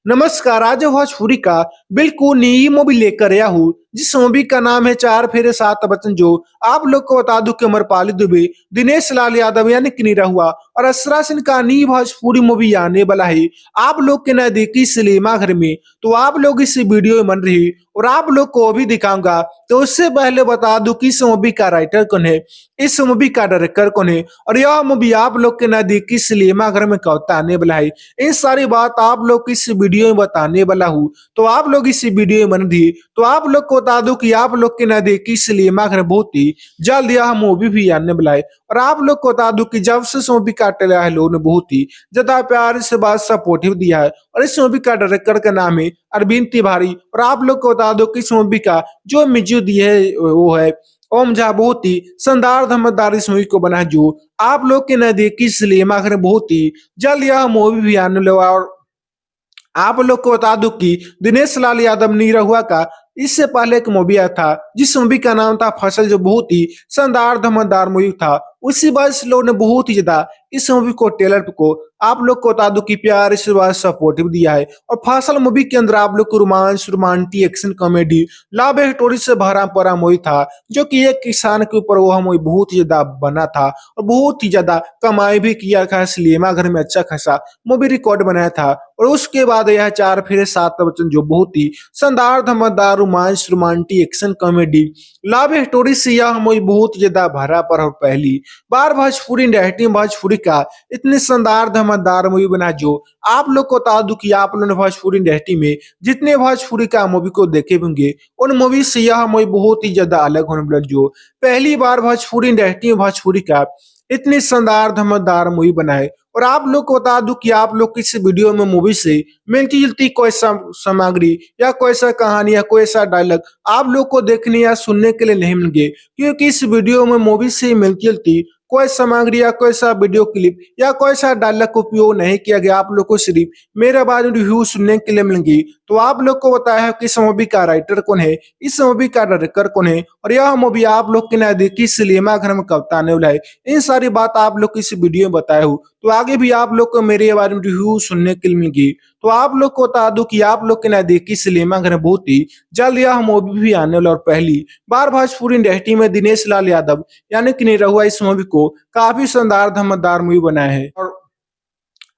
नमस्कार, आज भोजपुरी का बिल्कुल नई मूवी लेकर आया हूँ जिस मूवी का नाम है चार फेरे सात वचन। जो आप लोग को बता दूं कि अमरपाली दुबे, दिनेश लाल यादव यानी कि निरहुआ और असरा सिंह का नई भोजपुरी मूवी आने वाला है आप लोग के नजदीकी सिनेमा घर में। तो आप लोग इस वीडियो में बन रही और आप लोग को भी दिखाऊंगा। तो उससे पहले बता दूं कि इस मूवी का राइटर कौन है, इस मूवी का डायरेक्टर कौन है और यह मूवी आप लोग के नजदीकी सिनेमा घर में कब आने वाला है। इन सारी बात आप लोग को इस वीडियो में बताने वाला हूँ। तो आप लोग इस वीडियो में बन रही। तो आप लोग को बता दूं कि आप लोग के नजदीकी सिनेमा घर बहुत ही जल्द यह मूवी भी आने वाला है। और आप लोग को बता दूं कि जब से इस मूवी का ट्रेलर है लोगों ने बहुत ही ज्यादा प्यार से बात सपोर्टिव दिया है। और इस मूवी का डायरेक्टर का नाम है अरविंद तिवारी। और आप लोग को बता दो कि इस मूवी का जो म्यूजिक दिया है वो है ओम झा। बहुत ही शानदार धमाकेदार इस मूवी को बना है जो आप लोग के नजदीकी सिनेमा घर बहुत ही जल्द यह मूवी भी आने वाला है। और आप लोग को बता दूं कि दिनेश लाल यादव निरहुआ का इससे पहले एक मूवी आया था जिस मूवी का नाम था फसल, जो बहुत ही शानदार धमाकेदार मूवी था। उसी वजह से लोगों ने बहुत ही ज्यादा इस मूवी को ट्रेलर को आप लोग को बता दूं कि प्यार इस बात सपोर्टिव दिया है। और फसल मूवी के अंदर आप लोग को romance, romantic, action, comedy, love story से भरा पड़ा मूवी था जो कि एक किसान के ऊपर वह मूवी बहुत ही ज्यादा बना था और बहुत ही ज्यादा कमाई भी किया था। सिनेमा घर में अच्छा खासा मूवी रिकॉर्ड बनाया था। और उसके बाद यह चार फिर सात वचन जो बहुत ही शानदार धमाकेदार romance, romantic, action, comedy, love story से यह मूवी बहुत ज्यादा भरा पर और पहली बार भोजपुरी इंडस्ट्री भोजपुरी का इतनी शानदार धमाकेदार मूवी बना जो आप लोग को बता दूं कि आप लोगों ने भोजपुरी इंडस्ट्री में जितने भोजपुरी का मूवी को देखे होंगे उन मूवी से यह मूवी बहुत ही ज्यादा अलग होने वाला। जो पहली बार भोजपुरी इंडस्ट्री में भोजपुरी का इतनी शानदार धमाकेदार मूवी बनाए। और आप लोग को बता दूं कि आप लोग इस वीडियो में मूवी से मिलती जुलती कोई सामग्री या कोई सा कहानी या कोई सा डायलॉग आप लोग को देखने या सुनने के लिए नहीं मिलेंगे, क्योंकि इस वीडियो में मूवी से मिलती जुलती कोई सामग्री या कोई सा वीडियो क्लिप या कोई सा डायलॉग का उपयोग नहीं किया गया। आप लोग को सिर्फ मेरे बाद रिव्यू सुनने के लिए मिलेंगी। तो आप लोग को बताया है कि इस मूवी का राइटर कौन है, इस मूवी का डायरेक्टर कौन है और यह मूवी आप लोग के नजदीकी सिनेमा घर में कब आने वाला है। इन सारी बात आप लोग को इस वीडियो में बताया हूँ। तो आगे भी आप लोग को मेरे बारे में रिव्यू सुनने के लिए मिलेगी। तो आप लोग को बता दूं कि आप लोग के नजदीकी सिनेमा घर में बहुत ही जल्द यह मूवी भी आने वाला। और पहली बार भोजपुरी इंडस्ट्री में दिनेश लाल यादव यानी कि निरहुआ इस मूवी को काफी शानदार धमाकेदार मूवी बनाया है। और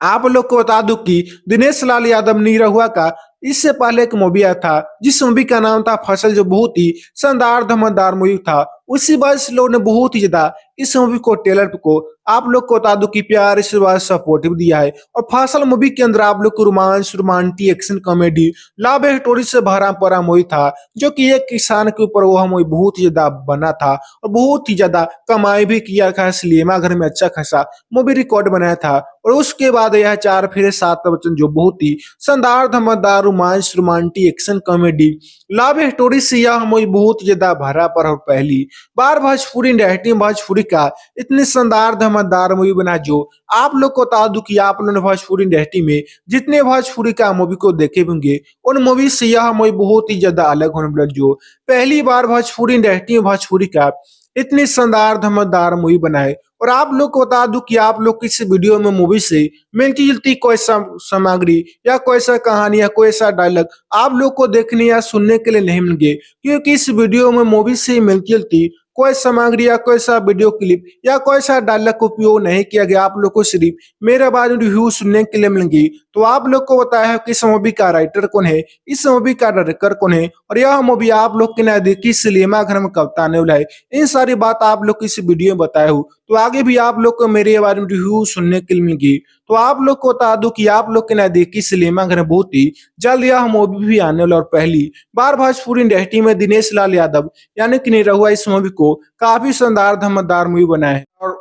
आप लोग को बता दूं कि दिनेश लाल यादव निरहुआ का इससे पहले एक मूवी आया था जिस मूवी का नाम था फसल, जो बहुत ही शानदार धमाकेदार मूवी था। उसी वजह से लोगों ने बहुत ही ज्यादा इस मूवी को ट्रेलर को आप लोग को बता दूं कि प्यार इस बात सपोर्टिव दिया है। और फसल मूवी के अंदर आप लोग को romance, romantic, action, comedy, love story से भरा पड़ा मूवी था जो कि एक किसान के ऊपर वह मूवी बहुत ही ज्यादा बना था और बहुत ही ज्यादा कमाई भी किया था। सिनेमा घर में अच्छा खासा मूवी रिकॉर्ड बनाया था। और उसके बाद यह चार फिर सात वचन जो बहुत ही शानदार धमाकेदार romance, romantic, action, comedy, love story से यह मूवी बहुत ज्यादा भरा पर और पहली बार भोजपुरी इंडस्ट्री भोजपुरी का इतनी शानदार धमाकेदार मूवी बना जो आप लोग को बता दूं कि आप लोगों ने भोजपुरी इंडस्ट्री में जितने भोजपुरी का मूवी को देखे होंगे उन मूवी से यह मूवी बहुत ही ज्यादा अलग होने वाला। जो पहली बार भोजपुरी इंडस्ट्री में भोजपुरी का इतनी शानदार धमाकेदार मूवी बनाए। और आप लोग को बता दूं कि आप लोग इस वीडियो में मूवी से मिलती जुलती कोई सामग्री या कोई सा कहानी या कोई सा डायलॉग आप लोग को देखने या सुनने के लिए नहीं मिलेंगे, क्योंकि इस वीडियो में मूवी से मिलती जुलती कोई सामग्री या कोई सा वीडियो क्लिप या कोई सा डायलॉग का उपयोग नहीं किया गया। आप लोग को सिर्फ मेरे बाद रिव्यू सुनने के लिए मिलेंगी। तो आप लोग को बताया है कि इस मूवी का राइटर कौन है, इस मूवी का डायरेक्टर कौन है और यह मूवी आप लोग के नजदीकी सिनेमा घर में कब आने वाला है। इन सारी बात आप लोग इस वीडियो में बताया हूँ। तो आगे भी आप लोग को मेरे बारे में रिव्यू सुनने के लिए मिलेगी। तो आप लोग को बता दूं कि आप लोग के नजदीकी सिनेमा घर में बहुत ही जल्द यह मूवी भी आने वाला। और पहली बार भोजपुरी इंडस्ट्री में दिनेश लाल यादव यानी कि निरहुआ इस मूवी को काफी शानदार धमाकेदार मूवी बनाया है। और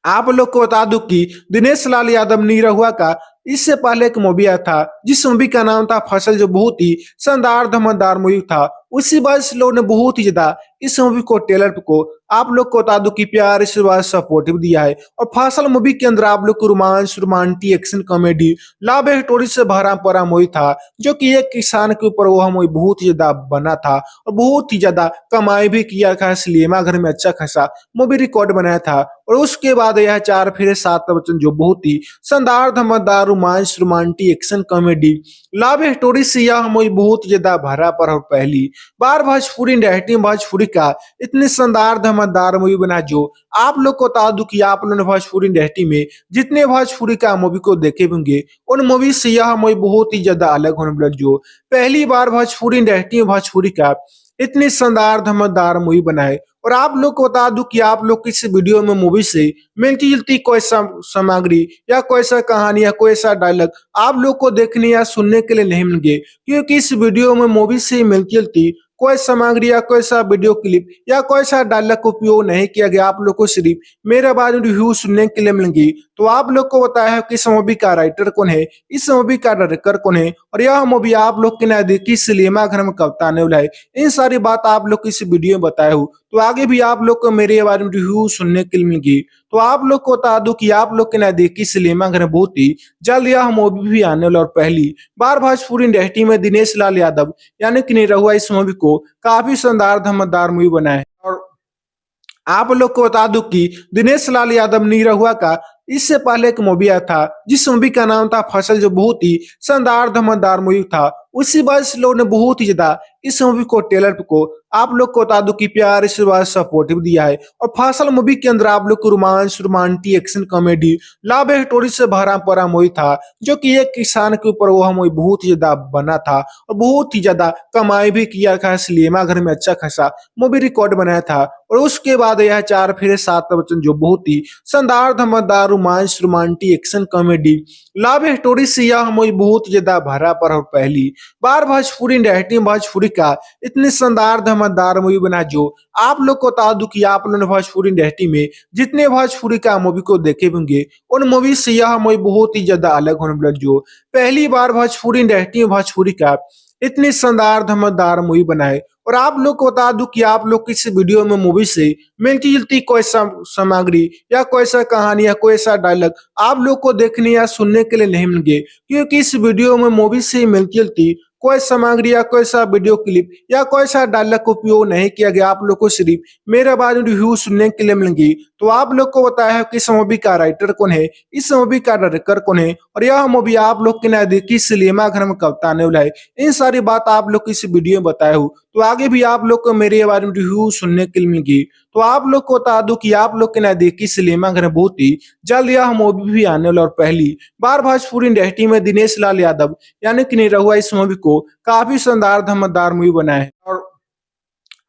आप लोग को बता दूं कि दिनेश लाल यादव निरहुआ का इससे पहले एक मूवी आया था जिस मूवी का नाम था फसल, जो बहुत ही शानदार धमाकेदार मूवी था। उसी वजह से लोगों ने बहुत ही ज्यादा इस मूवी को ट्रेलर को आप लोग को बता दूं कि प्यार से सपोर्टिव दिया है। और फासल मूवी के अंदर आप लोग को romance, romantic, action, comedy, love story से भरा पड़ा मूवी था, जो कि एक किसान के ऊपर वो मूवी बहुत ही ज्यादा बना था और बहुत ही ज्यादा कमाई भी किया था। सिनेमा घर में अच्छा खासा मूवी रिकॉर्ड बनाया था। और उसके बाद यह चार फिर सात वचन जो बहुत ही शानदार, धमाकेदार romance, romantic, action, comedy, love story से यह मूवी बहुत ज्यादा भरा पड़ा और पहली बार भोजपुरी इंडस्ट्री में भोजपुरी का इतनी शानदार धमाकेदार मूवी बना, जो आप लोग को बता दूं कि आप लोगों ने भोजपुरी इंडस्ट्री में जितने भोजपुरी का मूवी को देखे होंगे उन मूवी से यह मूवी बहुत ही ज्यादा अलग होने वाला, जो पहली बार भोजपुरी इंडस्ट्री में भोजपुरी का इतनी शानदार धमाकेदार मूवी बनाए। और आप लोग को बता दूं कि आप लोग किस वीडियो में मूवी से मिलती जुलती कोई सामग्री या कोई सा कहानी या कोई सा डायलॉग आप लोग को देखने या सुनने के लिए नहीं मिलेंगे, क्योंकि इस वीडियो में मूवी से मिलती जुलती कोई सामग्री या कोई सा वीडियो क्लिप या कोई सा डायलॉग का उपयोग नहीं किया गया। आप लोग को सिर्फ मेरे बारे में रिव्यू सुनने के लिए मिलेंगी। तो आप लोग को बताया है कि इस मूवी का राइटर कौन है, इस मूवी का डायरेक्टर कौन है, और यह मूवी आप लोग के नजदीकी सिनेमा घर में कब आने वाला है, इन सारी बात आप लोग इस वीडियो में बताया हूँ। तो आगे भी आप लोग को मेरे बारे में रिव्यू सुनने के लिए मिलेगी। तो आप लोग को बता दूं कि आप लोग के नजदीकी सिनेमा घर में बहुत ही जल्द यह मूवी भी आने वाला। और पहली बार भोजपुरी इंडस्ट्री में दिनेश लाल यादव यानी कि निरहुआ इस मूवी को काफी शानदार धमाकेदार मूवी बनाए। और आप लोग को बता दूं कि दिनेश लाल यादव निरहुआ का इससे पहले एक मूवी आया था जिस मूवी का नाम था फसल, जो बहुत ही शानदार धमाकेदार मूवी था। उसी वजह से लोगों ने बहुत ही ज्यादा इस मूवी को ट्रेलर को आप लोग को बता दूं कि प्यार से सपोर्टिव दिया है। और फसल मूवी के अंदर आप लोग को romance, romantic, action, comedy, love story से भरा पड़ा मूवी था, जो कि एक किसान के ऊपर वो मूवी बहुत ही ज्यादा बना था और बहुत ही ज्यादा कमाई भी किया था। सिनेमा घर में अच्छा खासा मूवी रिकॉर्ड बनाया था। और उसके बाद यह चार फिर सात वचन जो बहुत ही शानदार, धमाकेदार romance, romantic, action, comedy, love story से यह मूवी बहुत ज्यादा भरा पड़ा और पहली बार भोजपुरी इंडस्ट्री में भोजपुरी का इतनी शानदार धमाकेदार मूवी बना, जो आप लोग को बता दूं कि आप लोगों ने भोजपुरी इंडस्ट्री में जितने भोजपुरी का मूवी को देखे होंगे उन मूवी से यह मूवी बहुत ही ज्यादा अलग होने वाला, जो पहली बार भोजपुरी इंडस्ट्री में भोजपुरी का इतनी शानदार धमाकेदार मूवी बनाए। और आप लोग को बता दूं कि आप लोग किस वीडियो में मूवी से मिलती जुलती कोई सामग्री या कोई सा कहानी या कोई सा डायलॉग आप लोग को देखने या सुनने के लिए नहीं मिलेंगे, क्योंकि इस वीडियो में मूवी से मिलती जुलती कोई सामग्री या कोई सा वीडियो क्लिप या कोई सा डायलॉग का उपयोग नहीं किया गया। आप लोग को सिर्फ मेरे बारे में रिव्यू सुनने के लिए मिलेंगी। तो आप लोग को बताया है कि इस मूवी का राइटर कौन है, इस मूवी का डायरेक्टर कौन है, और यह मूवी आप लोग के नजदीकी सिनेमा घर में कब आने वाला है, इन सारी बात आप लोग इस वीडियो में बताया हूँ। तो आगे भी आप लोग को मेरे बारे में रिव्यू सुनने के लिए मिलेगी। तो आप लोग को बता दूं कि आप लोग के नजदीकी सिनेमा घर में बहुत ही जल्द यह मूवी भी आने वाला। और पहली बार भोजपुरी इंडस्ट्री में दिनेश लाल यादव यानी कि निरहुआ इस मूवी को काफी शानदार धमाकेदार मूवी बनाए। और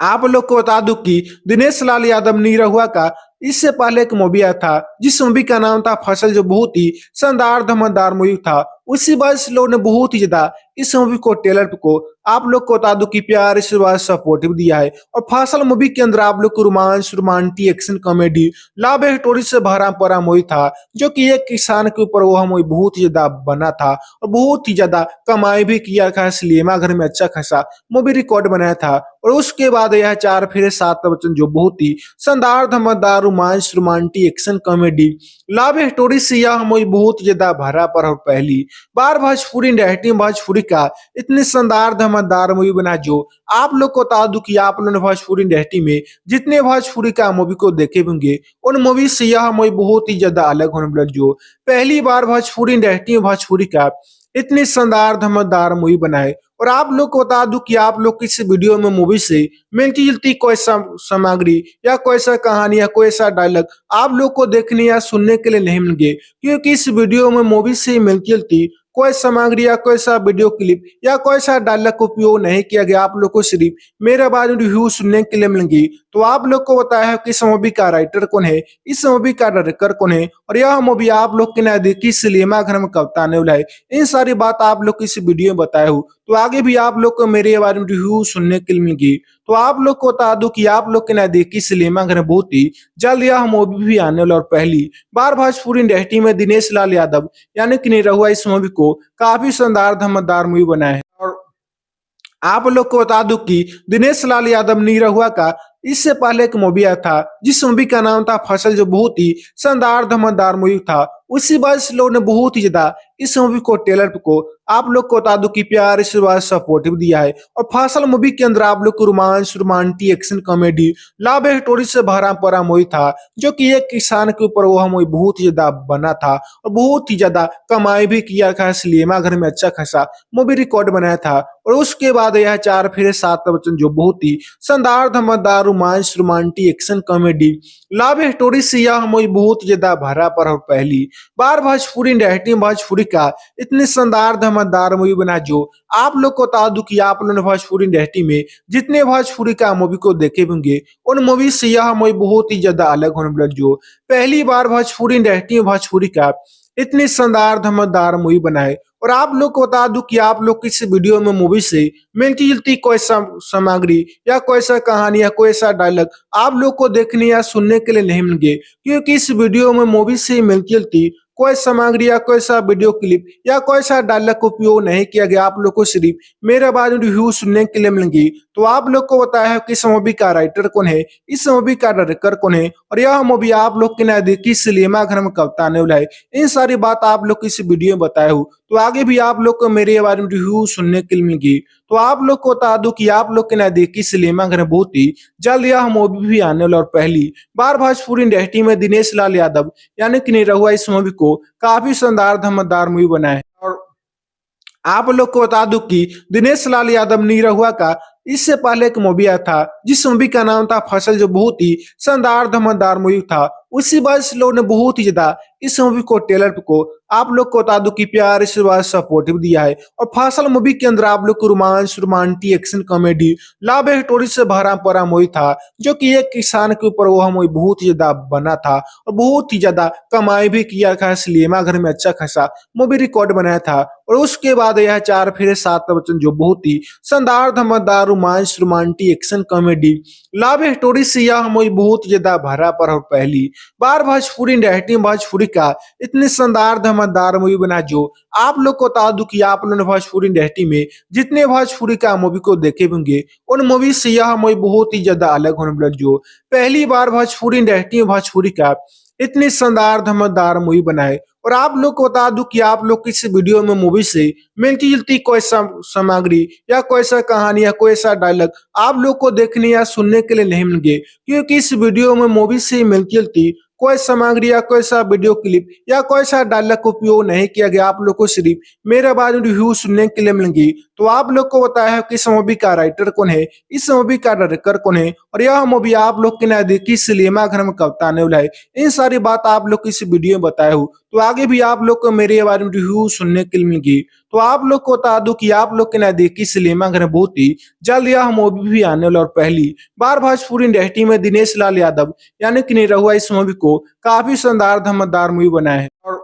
आप लोग को बता दूं कि दिनेश लाल यादव निरहुआ का इससे पहले एक मूवी आया था जिस मूवी का नाम था फसल, जो बहुत ही शानदार धमाकेदार मूवी था। उसी वजह से लोगों ने बहुत ही ज्यादा इस मूवी को ट्रेलर को आप लोग को बता दूं कि प्यार से सपोर्टिव दिया है। और फसल मूवी के अंदर आप लोग को romance, romantic, action, comedy, love story से भरा पड़ा मूवी था, जो कि एक किसान के ऊपर वो मूवी बहुत ही ज्यादा बना था और बहुत ही ज्यादा कमाई भी किया था। सिनेमा घर में अच्छा खासा मूवी रिकॉर्ड बनाया था। और उसके बाद यह चार फिर सात वचन जो बहुत ही शानदार, धमाकेदार romance, romantic, action, comedy, love story से यह मूवी बहुत ज्यादा भरा पड़ा और पहली बार भोजपुरी इंडस्ट्री में भोजपुरी का इतनी शानदार धमाकेदार मूवी बना, जो आप लोग को बता दूं कि आप लोगों ने भोजपुरी इंडस्ट्री में जितने भोजपुरी का मूवी को देखे होंगे उन मूवी से यह मूवी बहुत ही ज्यादा अलग होने वाला, जो पहली बार भोजपुरी इंडस्ट्री में भोजपुरी का इतनी शानदार धमाकेदार मूवी बनाए। और आप लोग को बता दूं कि आप लोग किस वीडियो में मूवी से मिलती जुलती कोई सामग्री या कोई सा कहानी या कोई सा डायलॉग आप लोग को देखने या सुनने के लिए नहीं मिलेंगे, क्योंकि इस वीडियो में मूवी से मिलती जुलती कोई सामग्री या कोई सा वीडियो क्लिप या कोई सा डायलॉग का उपयोग नहीं किया गया। आप लोग को सिर्फ मेरे बारे में रिव्यू सुनने के लिए मिलेंगी। तो आप लोग को बताया है कि इस मूवी का राइटर कौन है, इस मूवी का डायरेक्टर कौन है, और यह मूवी आप लोग के नजदीकी सिनेमा घर में कब आने वाला है, इन सारी बात आप लोग इस वीडियो में बताया हूँ। तो आगे भी आप लोग को मेरे बारे में रिव्यू सुनने के लिए मिलेगी। तो आप लोग को बता दूं कि आप लोग के नजदीकी सिनेमा घर में बहुत ही जल्द यह मूवी भी आने वाला। और पहली बार भोजपुरी इंडस्ट्री में दिनेश लाल यादव यानी कि निरहुआ इस मूवी को काफी शानदार धमाकेदार मूवी बनाए। और आप लोग को बता दूं कि दिनेश लाल यादव निरहुआ का इससे पहले एक मूवी आया था जिस मूवी का नाम था फसल, जो बहुत ही शानदार धमाकेदार मूवी था। उसी वजह से लोगों ने बहुत ही ज्यादा इस मूवी को ट्रेलर को आप लोग को बता दूं कि प्यार इस बार सपोर्टिव दिया है। और फसल मूवी के अंदर आप लोग को romance, romantic, action, comedy, love story से भरा पड़ा मूवी था, जो कि एक किसान के ऊपर वह मूवी बहुत ही ज्यादा बना था और बहुत ही ज्यादा कमाई भी किया था। सिनेमा घर में अच्छा खासा मूवी रिकॉर्ड बनाया था। और उसके बाद यह चार फिर सात वचन जो बहुत ही शानदार धमाकेदार romance, romantic, action, comedy, love story से यह मूवी बहुत ज्यादा भरा पड़ा और पहली बार भोजपुरी इंडस्ट्री भोजपुरी का इतनी शानदार धमाकेदार मूवी बना, जो आप लोग को बता दूं कि आप लोगों ने भोजपुरी इंडस्ट्री में जितने भोजपुरी का मूवी को देखे होंगे उन मूवी से यह मूवी बहुत ही ज्यादा अलग होने वाला, जो पहली बार भोजपुरी इंडस्ट्री में भोजपुरी का इतनी शानदार धमाकेदार मूवी बनाए। और आप लोग को बता दूं कि आप लोग किस वीडियो में मूवी से मिलती जुलती कोई सामग्री या कोई सा कहानी या कोई सा डायलॉग आप लोग को देखने या सुनने के लिए नहीं मिलेंगे, क्योंकि इस वीडियो में मूवी से मिलती जुलती कोई सामग्री या कोई सा वीडियो क्लिप या कोई सा डायलॉग का उपयोग नहीं किया गया। आप लोग को सिर्फ मेरे बारे में रिव्यू सुनने के लिए मिलेंगी। तो आप लोग को बताया है कि इस मूवी का राइटर कौन है, इस मूवी का डायरेक्टर कौन है, और यह मूवी आप लोग के नजदीकी सिनेमा घर में कब आने वाला है, इन सारी बात आप लोग इस वीडियो में बताया हूँ। तो आगे भी आप लोग को मेरे बारे में रिव्यू सुनने के लिए मिलेगी। तो आप लोग को बता दूं कि आप लोग के नजदीकी सिनेमा घर में बहुत ही जल्द यह मूवी भी आने वाला, और पहली बार भोजपुरी इंडस्ट्री में दिनेश लाल यादव यानी कि निरहुआ इस मूवी को काफी शानदार धमाकेदार मूवी बनाए है। और आप लोग को बता दूं कि दिनेश लाल यादव निरहुआ का इससे पहले एक मूवी आया था जिस मूवी का नाम था फसल, जो बहुत ही शानदार धमाकेदार मूवी था। उसी वजह से लोगों ने बहुत ही ज्यादा इस मूवी को ट्रेलर को आप लोग को बता दूं कि प्यार इस बार सपोर्टिव दिया है। और फसल मूवी के अंदर आप लोग को romance, romantic, action, comedy, love story से भरा पड़ा मूवी था, जो कि एक किसान के ऊपर वह मूवी बहुत ही ज्यादा बना था और बहुत ही ज्यादा कमाई भी किया था। सिनेमा घर में अच्छा खासा मूवी रिकॉर्ड बनाया था। और उसके बाद यह चार फिर सात वचन जो बहुत ही शानदार धमाकेदार romance, romantic, action, comedy, love story से यह मूवी बहुत ज्यादा भरा पड़ा और पहली बार भोजपुरी इंडस्ट्री भोजपुरी का इतनी शानदार धमाकेदार मूवी बना, जो आप लोग को बता दूं कि आप लोगों ने भोजपुरी इंडस्ट्री में जितने भोजपुरी का मूवी को देखे होंगे उन मूवी से यह मूवी बहुत ही ज्यादा अलग होने वाला, जो पहली बार भोजपुरी इंडस्ट्री भोजपुरी का इतनी शानदार धमाकेदार मूवी बनाए। और आप लोग को बता दूं कि आप लोग किस वीडियो में मूवी से मिलती जुलती कोई सामग्री या कोई सा कहानी या कोई सा डायलॉग आप लोग को देखने या सुनने के लिए नहीं मिलेंगे, क्योंकि इस वीडियो में मूवी से मिलती जुलती कोई सामग्री या कोई सा वीडियो क्लिप या कोई सा डायलॉग का उपयोग नहीं किया गया। आप लोग को सिर्फ मेरे बारे में रिव्यू सुनने के लिए मिलेंगी। तो आप लोग को बताया है कि इस मूवी का राइटर कौन है, इस मूवी का डायरेक्टर कौन है, और यह मूवी आप लोग के नजदीकी सिनेमा घर में कब आने वाला है, इन सारी बात आप लोग इस वीडियो में बताया हूँ। तो आगे भी आप लोग को मेरे बारे में रिव्यू सुनने के लिए मिलेगी। तो आप लोग को बता दूं कि आप लोग के नजदीकी सिनेमा घर में बहुत ही जल्द यह मूवी भी आने वाला, और पहली बार भोजपुरी इंडस्ट्री में दिनेश लाल यादव यानी कि निरहुआ इस मूवी को काफी शानदार धमाकेदार मूवी बनाया है। और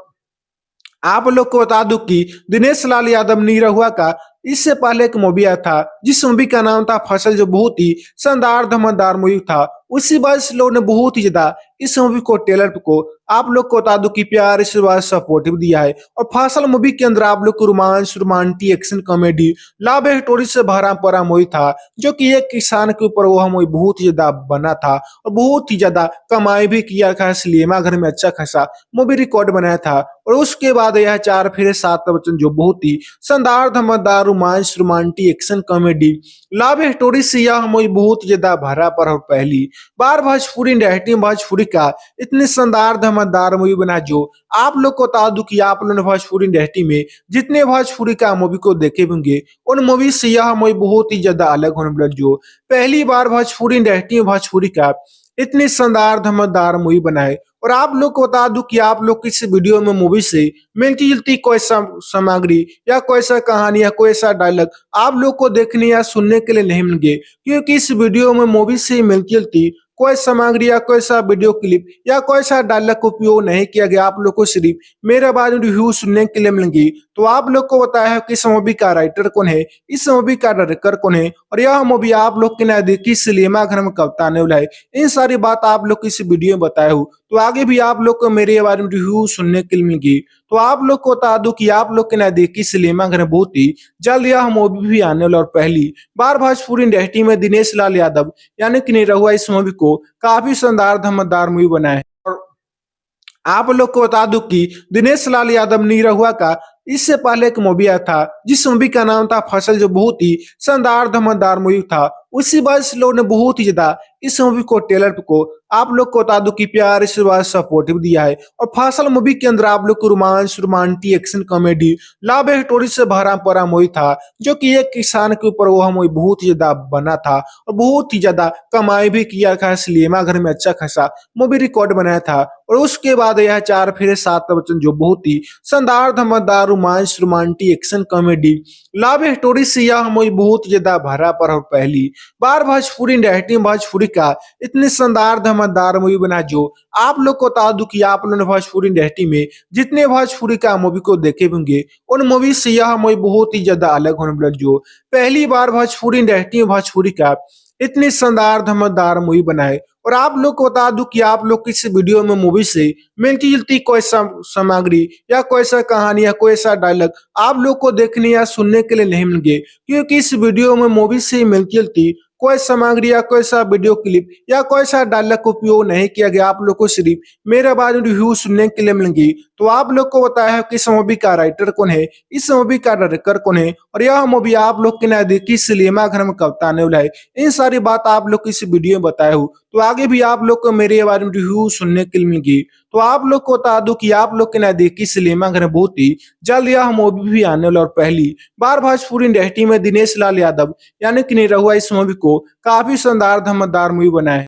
आप लोग को बता दूं कि दिनेश लाल यादव निरहुआ का इससे पहले एक मूवी आया था जिस मूवी का नाम था फसल, जो बहुत ही शानदार धमाकेदार मूवी था। उसी वजह से लोगों ने बहुत ही ज्यादा इस मूवी को ट्रेलर को आप लोग को बता दूं कि प्यार इस बार सपोर्टिव दिया है। और फसल मूवी के अंदर आप लोग को romance, romantic, action, comedy, love story से भरा पड़ा मूवी था, जो कि एक किसान के ऊपर वह मूवी बहुत ही ज्यादा बना था और बहुत ही ज्यादा कमाई भी किया था। सिनेमा घर में अच्छा खासा मूवी रिकॉर्ड बनाया था। और उसके बाद यह चार फिर सात वचन जो बहुत ही शानदार धमाकेदार romance, romantic, action, comedy, love story से यह मूवी बहुत ज्यादा भरा पड़ा और पहली बार भोजपुरी इंडस्ट्री भोजपुरी का इतनी शानदार धमाकेदार मूवी बना, जो आप लोग को बता दूं कि आप लोगों ने भोजपुरी इंडस्ट्री में जितने भोजपुरी का मूवी को देखे होंगे उन मूवी से यह मूवी बहुत ही ज्यादा अलग होने वाला, जो पहली बार भोजपुरी इंडस्ट्री भोजपुरी का इतनी शानदार धमाकेदार मूवी बनाए। और आप लोग को बता दूं कि आप लोग किस वीडियो में मूवी से मिलती जुलती कोई सामग्री या कोई सा कहानी या कोई सा डायलॉग आप लोग को देखने या सुनने के लिए नहीं मिलेंगे, क्योंकि इस वीडियो में मूवी से मिलती जुलती कोई सामग्री या कोई सा वीडियो क्लिप या कोई सा डायलॉग का उपयोग नहीं किया गया। आप लोग को सिर्फ मेरे बारे में रिव्यू सुनने के लिए मिलेंगी। तो आप लोग को बताया है कि इस मूवी का राइटर कौन है, इस मूवी का डायरेक्टर कौन है और यह मूवी आप लोग के नजदीकी सिनेमा घर में कब आने वाला है। इन सारी बात आप लोग को इस वीडियो में बताया हूँ। तो आगे भी आप लोग को मेरे बारे में रिव्यू सुनने के लिए मिलेगी। तो आप लोग को बता दूं कि आप लोग के नजदीकी सिनेमा घर में बहुत ही जल्द यह मूवी भी आने वाला और पहली बार भोजपुरी इंडस्ट्री में दिनेश लाल यादव यानी कि निरहुआ इस मूवी को काफी शानदार धमाकेदार मूवी बनाया है। और आप लोग को बता दूं कि दिनेश लाल यादव निरहुआ का इससे पहले एक मूवी आया था जिस मूवी का नाम था फसल, जो बहुत ही शानदार धमाकेदार मूवी था। उसी वजह से लोगों ने बहुत ही ज्यादा इस मूवी को ट्रेलर को आप लोग को बता दूं कि प्यार इस बात सपोर्टिव दिया है। और फसल मूवी के अंदर आप लोग को romance, romantic, action, comedy, love story से भरा पड़ा मूवी था, जो कि एक किसान के ऊपर वह मूवी बहुत ही ज्यादा बना था और बहुत ही ज्यादा कमाई भी किया था। सिनेमा घर में अच्छा खासा मूवी रिकॉर्ड बनाया था। और उसके बाद यह 4 फिर 7 वचन जो बहुत ही शानदार धमाकेदार romance, romantic, action, comedy, love story से यह मूवी बहुत ज्यादा भरा पर और पहली बार भोजपुरी इंडस्ट्री में भोजपुरी का इतनी शानदार धमाकेदार मूवी बना, जो आप लोग को बता दूं कि आप लोगों ने भोजपुरी इंडस्ट्री में जितने भोजपुरी का मूवी को देखे होंगे उन मूवी से यह मूवी बहुत ही ज्यादा अलग होने वाला, जो पहली बार भोजपुरी इंडस्ट्री में भोजपुरी का इतनी शानदार धमाकेदार मूवी बनाए। और आप लोग को बता दूं कि आप लोग इस वीडियो में मूवी से मिलती जुलती कोई सामग्री या कोई सा कहानी या कोई सा डायलॉग आप लोग को देखने या सुनने के लिए नहीं मिलेंगे, क्योंकि इस वीडियो में मूवी से मिलती जुलती कोई सामग्री या कोई सा वीडियो क्लिप या कोई सा डायलॉग का उपयोग नहीं किया गया। आप लोग को सिर्फ मेरे बारे में रिव्यू सुनने के लिए मिलेंगी। तो आप लोग को बताया है कि इस मूवी का राइटर कौन है, इस मूवी का डायरेक्टर कौन है और यह मूवी आप लोग के नजदीकी सिनेमा घर में कब आने वाला है। इन सारी बात आप लोग को इस वीडियो में बताया हूँ। तो आगे भी आप लोग को मेरे बारे में रिव्यू सुनने के लिए मिलेगी। तो आप लोग को बता दूं कि आप लोग के नजदीकी सिनेमा घर में बहुत ही जल्द यह मूवी भी आने वाला और पहली बार भोजपुरी इंडस्ट्री में दिनेश लाल यादव यानी कि निरहुआ इस मूवी को काफी शानदार धमाकेदार मूवी बनाया है।